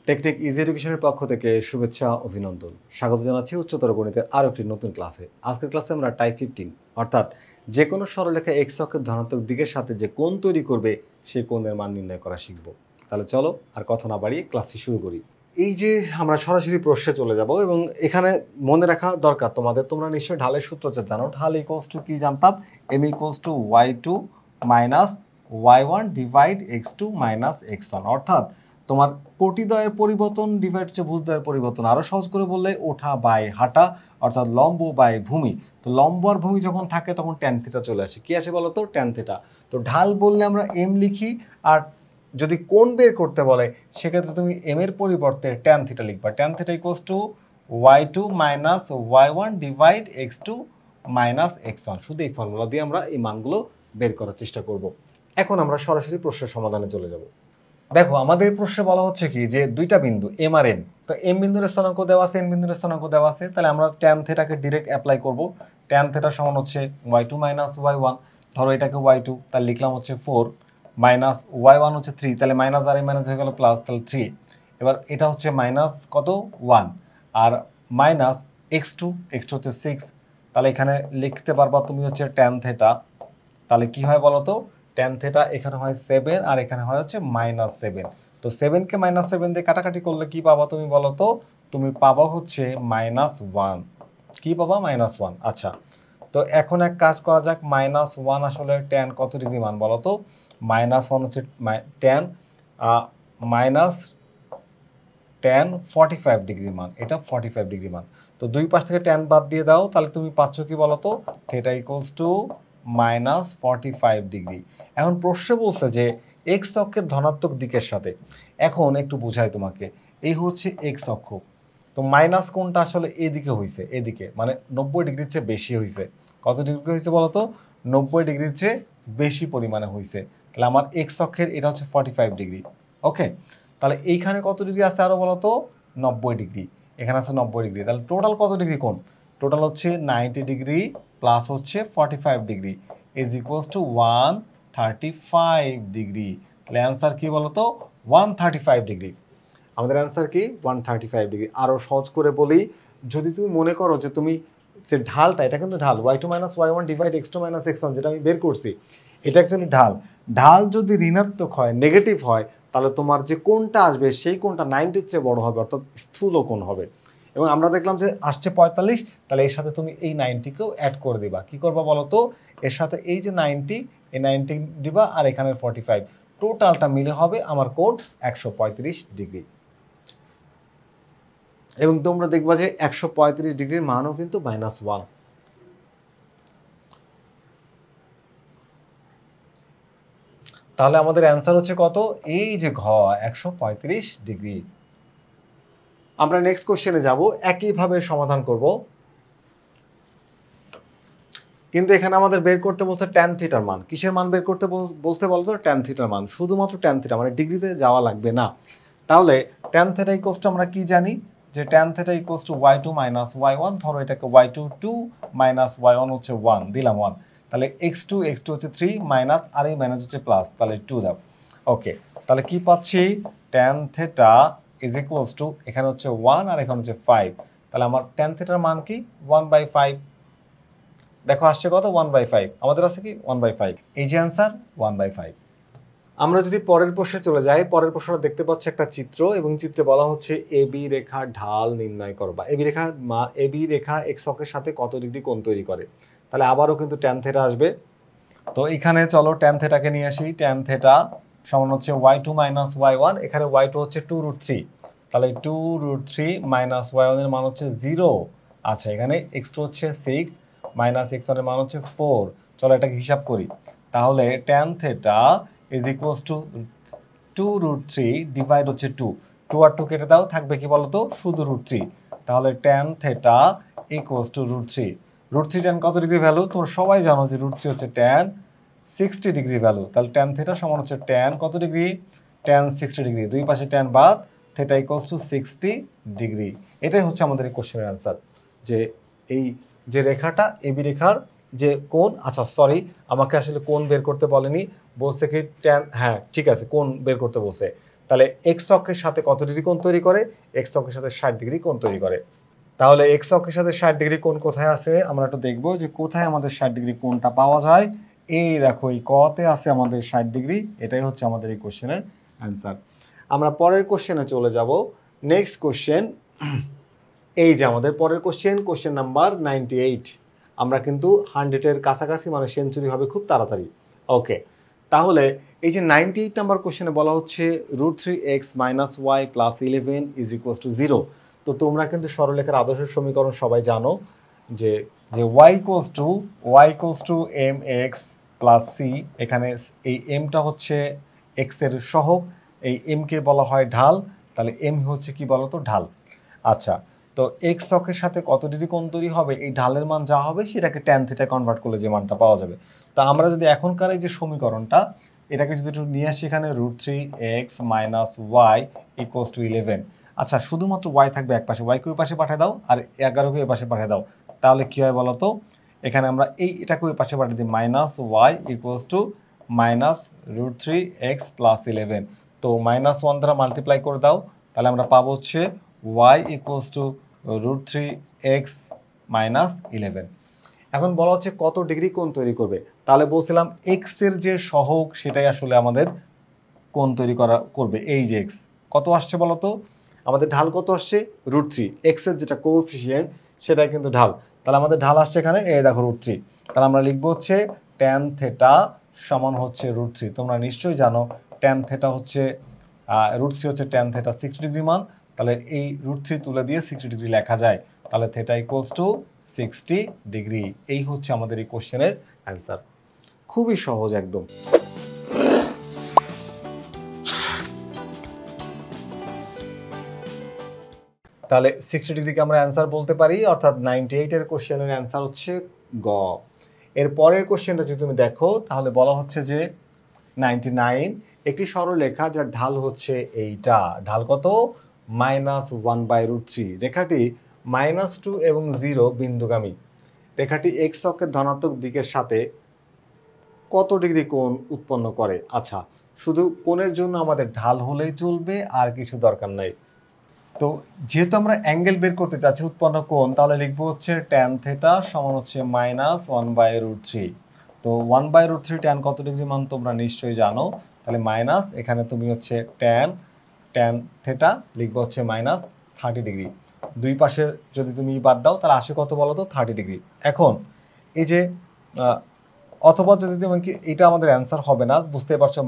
Technique easy এডুকেশনের পক্ষ থেকে শুভেচ্ছা অভিনন্দন। স্বাগত জানাচ্ছি উচ্চতর গণিতের আরও একটি নতুন ক্লাসে। আজকের ক্লাসে আমরা টাইপ 15 অর্থাৎ যে কোনো সরলরেখা এক্স অক্ষের ধনাত্মক দিকের সাথে যে কোণ তৈরি করবে সেই কোণের মান নির্ণয় করা শিখব। তাহলে চলো আর কথা না বাড়িয়ে ক্লাসটি শুরু করি। এই যে আমরা সরাসরি প্রশ্নে চলে যাব এবং এখানে মনে রাখা দরকার তোমরা নিশ্চয়ই ঢালের সূত্রটা জানো। ঢাল ইকুয়ালস টু কি জানতাম? M equals to y2 minus y1 divide x2 minus x1, অর্থাৎ তোমার কোটিদ্বয়ের পরিবর্তন ডিভাইড হচ্ছে ভুজদ্বয়ের পরিবর্তন। আরও সহজ করে বললে ওঠা বাই হাঁটা, অর্থাৎ লম্ব বাই ভূমি। তো লম্ব আর ভূমি যখন থাকে তখন ট্যান থিটা চলে আসে। কি আসে বলো তো? Tan theta. তো ঢাল বললে আমরা এম লিখি, আর যদি কোণ বের করতে বলে সেক্ষেত্রে তুমি এম এর পরিবর্তে ট্যান থিটা লিখবা। Tan theta equals to y2 minus y1 divide x2 minus x1। শুধু এই ফর্মুলা দিয়ে আমরা এই মানগুলো বের করার চেষ্টা করব। এখন আমরা সরাসরি প্রশ্নের সমাধানে চলে যাব। দেখো আমাদের প্রশ্নে বলা হচ্ছে কি যে দুইটা বিন্দু এম আর এন, তো এম বিন্দুর স্থানাঙ্ক দেওয়া আছে, এন বিন্দুর স্থানাঙ্ক দেওয়া আছে। তাহলে আমরা ট্যান থিটাকে ডিরেক্ট অ্যাপ্লাই করব। ট্যান থিটা সমান হচ্ছে y2 মাইনাস y1, ধরো এটাকে y2, তাহলে লিখলাম হচ্ছে 4 মাইনাস y1 হচ্ছে 3, তাহলে মাইনাস আর এই মাইনাস হয়ে গেল প্লাস, তাহলে 3। এবার এটা হচ্ছে মাইনাস কত 1 আর মাইনাস x2 হচ্ছে 6, তাহলে এখানে লিখতে পারবা তুমি হচ্ছে ট্যান থিটা। তাহলে কি হয় বলো তো? ট্যান থিটা এখানে হয় 7 আর এখানে হয় হচ্ছে -7। তো 7কে -7 দিয়ে কাটাকাটি করলে কি পাবা তুমি বলো তো? তুমি পাবা হচ্ছে -1। কি পাবা? -1। আচ্ছা, তো এখন এক কাজ করা যাক। -1 আসলে ট্যান কত ডিগ্রি মান বলো তো? -1 হচ্ছে ট্যান মাইনাস ট্যান 45 ডিগ্রি মান, এটা 45 ডিগ্রি মান। তো দুই পাশ থেকে ট্যান বাদ দিয়ে দাও, তাহলে তুমি পাচ্ছ কি বলো তো? Theta equals to -45 degree. এখন প্রশ্ন বলছে যে এক্স অক্ষের ধনাত্মক দিকের সাথে। এখন একটু বোঝাই তোমাকে, এই হচ্ছে এক্স অক্ষ, তো মাইনাস কোণটা আসলে এদিকে হয়েছে, এদিকে মানে 90 ডিগ্রির চেয়ে বেশি হয়েছে। কত ডিগ্রি হয়েছে বলো তো? 90 ডিগ্রির চেয়ে বেশি পরিমাণে হয়েছে। তাহলে আমার এক্স অক্ষের এটা হচ্ছে 45 ডিগ্রি। ওকে, তাহলে এইখানে কত ডিগ্রি আছে আরও বলো তো? 90 ডিগ্রি। এখানে আছে 90 ডিগ্রি, তাহলে টোটাল কত ডিগ্রি কোণ? টোটাল হচ্ছে 90 ডিগ্রি প্লাস হচ্ছে 45 degree is equals to 135 degree. তাহলে অ্যান্সার কি বলো তো? 135 ডিগ্রি। আমাদের অ্যান্সার কি? 135 ডিগ্রি। আরও সহজ করে বলি, যদি তুমি মনে করো যে তুমি যে ঢালটা, এটা কিন্তু ঢাল y2 minus y1 divide x2 minus x1 যেটা আমি বের করছি, এটা অ্যাকচুয়ালি ঢাল। ঢাল যদি ঋণাত্মক হয়, নেগেটিভ হয়, তাহলে তোমার যে কোণটা আসবে সেই কোণটা 90-র চেয়ে বড় হবে, অর্থাৎ স্থূল কোণ হবে। এবং আমরা দেখলাম যে আসছে 45, তাহলে এর সাথে তুমি এই 90কেও অ্যাড করে দিবা। কি করবা বলো তো? এর সাথে এই যে 90, এই 90 দিবা আর এখানের 45, টোটালটা মিলে হবে আমার কোণ 135 ডিগ্রি। এবং তোমরা দেখবা যে 135 ডিগ্রির মানও কিন্তু -1। তাহলে আমাদের অ্যান্সার হচ্ছে কত? এই যে ঘ, 135 ডিগ্রি। আমরা নেক্সট কোশ্চেনে যাব, একইভাবে সমাধান করব, কিন্তু এখানে আমাদের বের করতে বলছে ট্যান থিটার মান। কিসের মান বের করতে বলছে বলতো? ট্যান থিটার মান, শুধুমাত্র ট্যান থিটা, মানে ডিগ্রিতে যাওয়া লাগবে না। তাহলে ট্যান থিটা ইকুয়ালস টু আমরা কি জানি? যে tan theta equals to y2 minus y1, ধরো এটাকে y2 2 মাইনাস y1 হচ্ছে 1, দিলাম 1। তাহলে x2 হচ্ছে 3 মাইনাস আর এই মাইনাস হচ্ছে প্লাস, তাহলে 2 দাও। ওকে, তাহলে কি পাচ্ছি? Tan theta is equals to, এখানে হচ্ছে 1 আর এখানে হচ্ছে 5, তাহলে আমার ট্যান থিটার মান কি? 1/5। দেখো আসছে কত? 1/5। আমাদের আছে কি? 1/5। এই যে অ্যান্সার 1/5। আমরা যদি পরের প্রশ্নে চলে যাই, পরের প্রশ্নটা দেখতে পাচ্ছি একটা চিত্র, এবং চিত্রে বলা হচ্ছে এবি রেখার ঢাল নির্ণয় করো, বা এবি রেখা এক্স অক্ষের সাথে কত ডিগ্রি কোণ তৈরি করে। তাহলে আবারও কিন্তু ট্যান থিটা আসবে। তো এখানে চলো ট্যান থিটাকে নিয়ে আসি। ট্যান থিটা সমান হচ্ছে y2 মাইনাস y1, এখানে y2 হচ্ছে 2√3, তাহলে 2√3 মাইনাস y1 এর মান হচ্ছে 0। আচ্ছা, এখানে x2 হচ্ছে 6 মাইনাস x1 এর মান হচ্ছে 4। চলো এটাকে হিসাব করি। তাহলে tan theta is equals to 2√3 divide হচ্ছে 2, 2 আর 2 কেটে দাও, থাকবে কি বলতো? শুধু √3। তাহলে tan theta equals to √3। √3 tan কত ডিগ্রি ভ্যালু? তোমরা সবাই জানো যে √3 হচ্ছে ট্যান 60 ডিগ্রি ভ্যালু। তাহলে ট্যান থিটা সমান হচ্ছে ট্যান কত ডিগ্রি? Tan 60 degree. দুই পাশে ট্যান বাদ, থিটা ইকুয়ালস টু 60 ডিগ্রি। এটাই হচ্ছে আমাদের এই কোশ্চেনের অ্যান্সার, যে এই যে রেখাটা এবি রেখার যে কোণ, আচ্ছা সরি, আমাকে আসলে কোণ বের করতে বলেনি, বলছে কি ট্যান, হ্যাঁ ঠিক আছে, কোণ বের করতে বলছে। তাহলে এক্স অক্ষের সাথে কত ডিগ্রি কোণ তৈরি করে? এক্স অক্ষের সাথে 60 ডিগ্রি কোণ তৈরি করে। তাহলে এক্স অক্ষের সাথে 60 ডিগ্রি কোণ কোথায় আছে আমরা একটু দেখবো যে কোথায় আমাদের 60 ডিগ্রি কোণটা পাওয়া যায়। এই দেখো এই কতে আছে আমাদের 60 ডিগ্রি, এটাই হচ্ছে আমাদের এই কোশ্চেনের অ্যান্সার। আমরা পরের কোশ্চেনে চলে যাব। নেক্সট কোশ্চেন, এই যে আমাদের পরের কোশ্চেন নাম্বার 98। আমরা কিন্তু 100-এর কাছাকাছি, মানে সেঞ্চুরি হবে খুব তাড়াতাড়ি। ওকে, তাহলে এই যে 98 নাম্বার কোশ্চেনে বলা হচ্ছে √3x - y + 11 = 0। তো তোমরা কিন্তু সরলরেখার আদর্শ সমীকরণ সবাই জানো যে যে y = mx + c। এখানে এই mটা হচ্ছে x এর সহগ, এই m কে বলা হয় ঢাল। তাহলে m হচ্ছে কি বলতো? ঢাল। আচ্ছা, তো x অক্ষের সাথে কত ডিগ্রি কোণ তৈরি হবে? এই ঢালের মান যা হবে সেটাকে tan থিটা কনভার্ট করলে যে মানটা পাওয়া যাবে। তা আমরা যদি এখনকার এই যে সমীকরণটা, এটাকে যদি একটু নিয়ে আসি এখানে √3x - y = 11। আচ্ছা, শুধুমাত্র y থাকবে এক পাশে, y কে ওই পাশে পাঠিয়ে দাও আর 11 কে ওই পাশে পাঠিয়ে দাও, তাহলে কি হয় বলো তো? এখানে আমরা এটাকে ওই পাশে পাঠিয়ে দিই, -y = √3x + 11। তো -1 দ্বারা মাল্টিপ্লাই করে দাও, তাহলে আমরা পাবো হচ্ছে y = √3x - 11। এখন বলা হচ্ছে কত ডিগ্রি কোণ তৈরি করবে। তাহলে বলছিলাম x এর যে সহগ সেটাই আসলে আমাদের কোণ তৈরি করবে। এই যে x কত আসছে বলো তো? আমাদের ঢাল কত আসছে? √3। x এর যেটা কোএফিসিয়েন্ট সেটাই কিন্তু ঢাল। তাহলে আমাদের ঢাল আসছে এখানে, এই দেখো √3। তাহলে আমরা লিখবো হচ্ছে tan থিটা সমান হচ্ছে √3। তোমরা নিশ্চয়ই জানো tan থিটা হচ্ছে √3 হচ্ছে tan থিটা 60 ডিগ্রি মান। তাহলে এই √3 তুলে দিয়ে 60 ডিগ্রি লেখা যায়। তাহলে থিটা = 60 ডিগ্রি। এই হচ্ছে আমাদের এই কোশ্চেনের অ্যান্সার। খুবই সহজ একদম। তাহলে 60 ডিগ্রিকে আমরা অ্যান্সার বলতে পারি, অর্থাৎ 98 এর কোশ্চেনের অ্যান্সার হচ্ছে গ। এর পরের কোশ্চেনটা যদি তুমি দেখো তাহলে বলা হচ্ছে যে 99 একটি সরলরেখা যার ঢাল হচ্ছে এইটা। ঢাল কত? -1/√3। রেখাটি -2 এবং 0 বিন্দুগামী। রেখাটি এক্স অক্ষের ধনাত্মক দিকের সাথে কত ডিগ্রি কোণ উৎপন্ন করে? আচ্ছা, শুধু কোণের জন্য আমাদের ঢাল হলেই চলবে, আর কিছু দরকার নাই। তো যেহেতু আমরা অ্যাঙ্গেল বের করতে চাচ্ছি, উৎপন্ন কোণ, তাহলে লিখবো হচ্ছে tan থিটা সমান হচ্ছে -1/√3। তো 1/√3 tan কত ডিগ্রি মান তোমরা নিশ্চয়ই জানো। তাহলে মাইনাস, এখানে তুমি হচ্ছে tan থিটা লিখবো হচ্ছে -30 ডিগ্রি। দুই পাশে যদি তুমি বাদ দাও তাহলে আসে কত বলো তো? 30 ডিগ্রি। এখন এই যে অথবা যদি তুমি এটা আমাদের অ্যান্সার হবে না, বুঝতে পারছো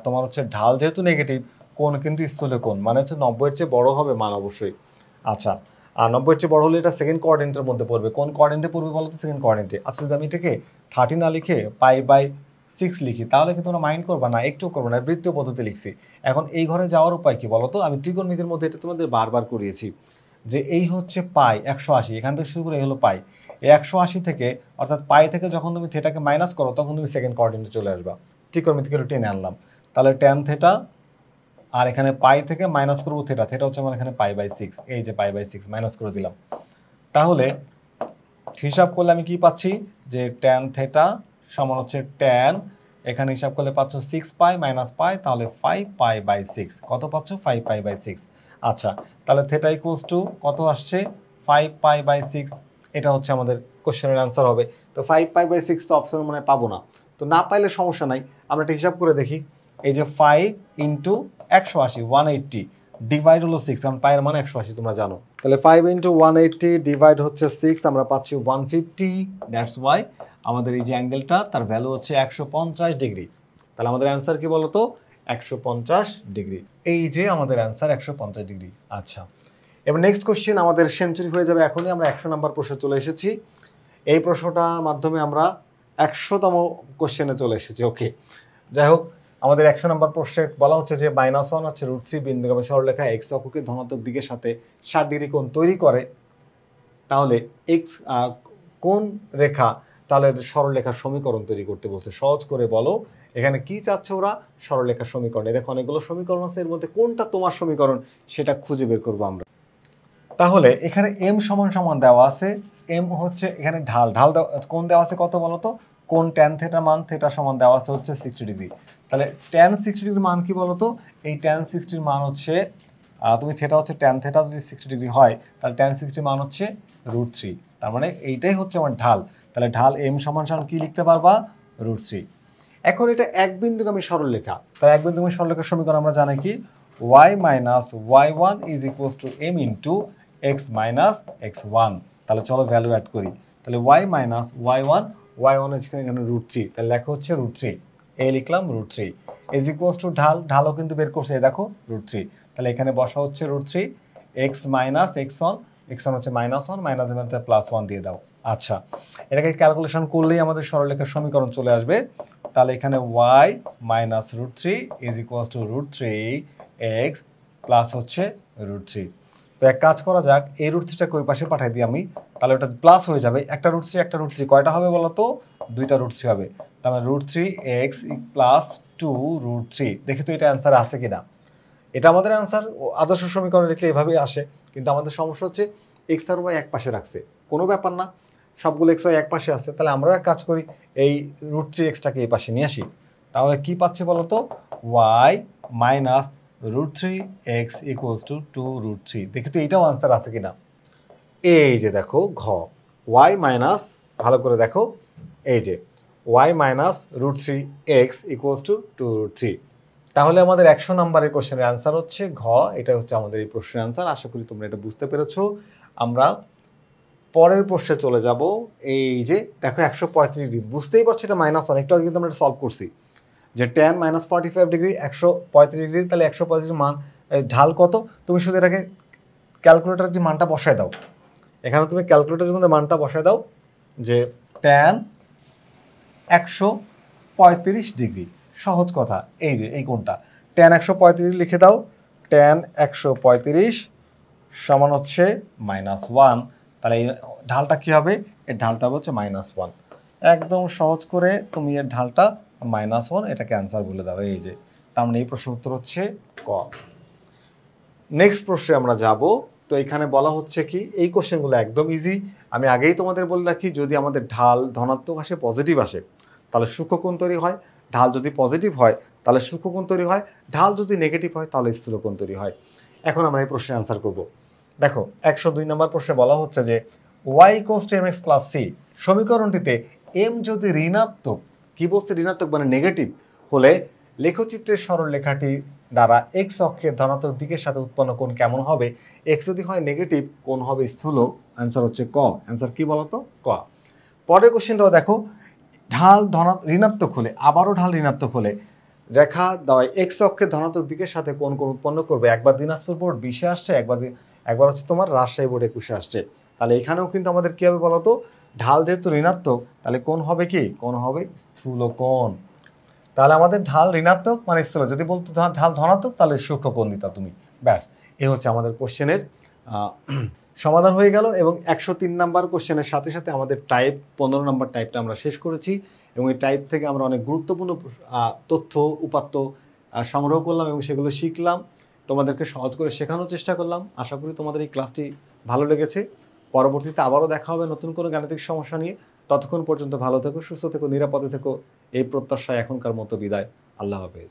তোমার হচ্ছে ঢাল যেহেতু নেগেটিভ, কোণ কিন্তু স্থূল কোণ, মানে হচ্ছে 90 এর চেয়ে বড় হবে মান অবশ্যই। আচ্ছা, আর 90 এর চেয়ে বড় হলে এটা সেকেন্ড কোঅর্ডিনেটের মধ্যে পড়বে। কোন কোঅর্ডিনেটে পড়বে বলো তো? সেকেন্ড কোঅর্ডিনেটে। আচ্ছা, যদি আমি এটাকে 30 না লিখে π/6 লিখি তাহলে কি তোমরা মাইন্ড করবা? না, একটু করবো না, বৃত্তীয় পদ্ধতি লিখছি। এখন এই ঘরে যাওয়ার উপায় কি বলো তো? আমি ত্রিকোণমিতির মধ্যে এটা তোমাদের বারবার করিয়েছি যে এই হচ্ছে পাই 180, এখান থেকে শুরু করে এই হলো পাই। এই 180 থেকে, অর্থাৎ পাই থেকে যখন তুমি থিটাকে মাইনাস করো তখন তুমি সেকেন্ড কোঅর্ডিনেটে চলে আসবা। ত্রিকোণমিতিকে টেনে আনলাম, তাহলে tan থিটা, আর এখানে পাই থেকে মাইনাস করবো থিটা, থিটা হচ্ছে আমার এখানে π/6। এই যে π/6 মাইনাস করে দিলাম। তাহলে হিসাব করলে আমি কি পাচ্ছি? যে tan থিটা সমান হচ্ছে tan, এখানে হিসাব করলে পাচ্ছ 6π - π, তাহলে 5π/6। কত পাচ্ছ? 5π/6। আচ্ছা, তাহলে থিটা = কত আসছে? 5π/6। এটা হচ্ছে আমাদের কোশ্চেনের অ্যান্সার হবে। তো 5π/6 তো অপশন মানে পাবো না, তো না পাইলে সমস্যা নাই, আমরা একটা হিসাব করে দেখি। এই যে 5 × 180 180 ডিভাইড হলো 6, কারণ পায়ের মান 180 তোমরা জানো। তাহলে 5 × 180 ডিভাইড হচ্ছে 6, আমরা পাচ্ছি 150। দ্যাটস ওয়াই আমাদের এই যে অ্যাঙ্গেলটা তার ভ্যালু হচ্ছে 150 ডিগ্রি। তাহলে আমাদের অ্যান্সার কি বলতো? 150 ডিগ্রি। এই যে আমাদের অ্যান্সার 150 ডিগ্রি। আচ্ছা, এবার নেক্সট কোশ্চেন আমাদের সেঞ্চুরি হয়ে যাবে এখনই। আমরা 100 নাম্বার প্রশ্নে চলে এসেছি। এই প্রশ্নটার মাধ্যমে আমরা 100তম কোশ্চেনে চলে এসেছি। ওকে, যাই হোক, আমাদের 100 নম্বর প্রশ্নে বলা হচ্ছে যে -1 হচ্ছে √3 বিন্দুগামী সরলরেখা এক্স অক্ষকে ধনাত্মক দিকের সাথে 60 ডিগ্রি কোণ তৈরি করে। তাহলে এক্স কোন রেখা, তাহলে সরলরেখার সমীকরণ তৈরি করতে বলছে। সহজ করে বলো এখানে কি চাচ্ছে ওরা? সরলরেখার সমীকরণ। দেখো অনেকগুলো সমীকরণ আছে, এর মধ্যে কোনটা তোমার সমীকরণ সেটা খুঁজে বের করবো আমরা। তাহলে এখানে m সমান সমান দেওয়া আছে। m হচ্ছে এখানে ঢাল কোণ দেওয়া আছে কত বলো তো? কোন ট্যান থেটার মান, থেটা সমান দেওয়া আছে হচ্ছে 60 ডিগ্রি। তাহলে ট্যান 60 ডিগ্রির মান কি বলতো? এই ট্যান 60 মান হচ্ছে তুমি থেটা হচ্ছে ট্যান থেটা যদি 60 ডিগ্রি হয় তাহলে ট্যান 60 মান হচ্ছে √3। তার মানে এইটাই হচ্ছে আমার ঢাল। তাহলে ঢাল m সমান সমান কি লিখতে পারবা? √3। এখন এটা এক বিন্দুগামী সরলরেখা। তাহলে এক বিন্দুগামী সরলরেখার সমীকরণ আমরা জানি কি? y minus y1 is equals to m into x minus x1। তাহলে চলো ভ্যালু অ্যাড করি। তাহলে y মাইনাস y1 এখানে √3, তাহলে লেখা হচ্ছে √3, এ লিখলাম √3 ইজ ইকুয়ালস টু ঢালও কিন্তু বের করছে, দেখো √3। তাহলে এখানে বসা হচ্ছে √3, x মাইনাস x1 হচ্ছে -1, মাইনাস এর মধ্যে +1 দিয়ে দাও। আচ্ছা, এটাকে ক্যালকুলেশন করলেই আমাদের সরলরেখার সমীকরণ চলে আসবে। তাহলে এখানে y minus √3 is equals to √3x plus হচ্ছে √3। তো এক কাজ করা যাক, এই √3টাকে ওই পাশে পাঠিয়ে দিই আমি, তাহলে ওটা প্লাস হয়ে যাবে। একটা √3 কয়টা হবে বলো তো? দুইটা √3 হবে। তাহলে √3x প্লাস 2√3। দেখি তো এটা অ্যান্সার আছে কিনা। এটা আমাদের অ্যান্সার আদর্শ সমীকরণ লিখলে এভাবেই আসে, কিন্তু আমাদের সমস্যা হচ্ছে এক্স আর ওয়াই এক পাশে রাখছে। কোনো ব্যাপার না, সবগুলো এক্স ওয়াই এক পাশে আছে। তাহলে আমরাও এক কাজ করি, এই √3xটাকে এই পাশে নিয়ে আসি। তাহলে কি পাচ্ছি বলো তো? y minus √3x equals to 2√3। দেখি তো এইটাও আনসার আছে কিনা। এই যে দেখো ঘ, y মাইনাস, ভালো করে দেখো, এই যে y minus √3x equals to 2√3। তাহলে আমাদের 100 নম্বরের কোশ্চেনের অ্যান্সার হচ্ছে ঘ। এটা হচ্ছে আমাদের এই প্রশ্নের অ্যান্সার। আশা করি তোমরা এটা বুঝতে পেরেছো। আমরা পরের প্রশ্নে চলে যাব। এই যে দেখো 135 ডিগ্রি, বুঝতেই পারছো এটা -1, একটু আগে কিন্তু আমরা এটা সলভ করছি যে tan -45 ডিগ্রি 135 ডিগ্রি, তাহলে 135 মান ঢাল কত? তুমি শুধু এটাকে ক্যালকুলেটরের যে মানটা বসায় দাও, এখানে তুমি ক্যালকুলেটরের মধ্যে মানটা বসায় দাও যে tan 135 ডিগ্রি। সহজ কথা, এই যে এই কোণটা tan 135 লিখে দাও। tan 135 সমান হচ্ছে -1। তাহলে এই ঢালটা কি হবে? এর ঢালটা হচ্ছে -1। একদম সহজ করে তুমি এর ঢালটা -1, এটাকে অ্যান্সার বলে দাও। এই যে, তার মানে এই প্রশ্ন উত্তর হচ্ছে ক। নেক্সট প্রশ্নে আমরা যাব। তো এখানে বলা হচ্ছে কি, এই কোশ্চেনগুলো একদম ইজি। আমি আগেই তোমাদের বলে রাখি, যদি আমাদের ঢাল ধনাত্মক আসে, পজিটিভ আসে, তাহলে সূক্ষ্মকোণ তৈরি হয়। ঢাল যদি পজিটিভ হয় তাহলে সূক্ষ্মকোণ তৈরি হয়। ঢাল যদি নেগেটিভ হয় তাহলে স্থূলকোণ তৈরি হয়। এখন আমরা এই প্রশ্নের অ্যান্সার করব। দেখো 102 নম্বর প্রশ্নে বলা হচ্ছে যে y equals to mx plus c, সমীকরণটিতে m যদি ঋণাত্মক, কি বলছে ঋণাত্মক মানে নেগেটিভ হলে লেখচিত্রের সরলরেখাটি দ্বারা x অক্ষের ধনাত্মক দিকের সাথে উৎপন্ন কোণ কেমন হবে? x যদি হয় নেগেটিভ, কোণ হবে স্থূল। অ্যান্সার হচ্ছে ক। অ্যান্সার কি বলতো? ক। পরের কোশ্চেনটাও দেখো, ঢাল ঋণাত্মক হলে, আবারও ঢাল ঋণাত্মক হলে রেখা দেওয়া x অক্ষের ধনাত্মক দিকের সাথে কোণ উৎপন্ন করবে। একবার দিনাজপুর বোর্ড 20-এ আসছে, একবার হচ্ছে তোমার রাজশাহী বোর্ড 21-এ আসছে। তাহলে এখানেও কিন্তু আমাদের কি হবে বলতো? ঢাল যেহেতু ঋণাত্মক, তাহলে কোণ হবে কি? কোণ হবে স্থূলকোণ। তাহলে আমাদের ঢাল ঋণাত্মক মানে স্থূল, যদি বলতো ঢাল ধনাত্মক তাহলে সূক্ষ্মকোণ দিতা তুমি। ব্যাস, এই হচ্ছে আমাদের কোশ্চেনের সমাধান হয়ে গেল। এবং 103 নাম্বার কোশ্চেনের সাথে সাথে আমাদের টাইপ 15 নম্বর টাইপটা আমরা শেষ করেছি। এবং এই টাইপ থেকে আমরা অনেক গুরুত্বপূর্ণ তথ্য উপাত্ত সংগ্রহ করলাম এবং সেগুলো শিখলাম, তোমাদেরকে সহজ করে শেখানোর চেষ্টা করলাম। আশা করি তোমাদের এই ক্লাসটি ভালো লেগেছে। পরবর্তীতে আবারও দেখা হবে নতুন কোনো গাণিতিক সমস্যা নিয়ে। ততক্ষণ পর্যন্ত ভালো থেকো, সুস্থ থেকো, নিরাপদে থেকো, এই প্রত্যাশায় এখনকার মতো বিদায়। আল্লাহ হাফেজ।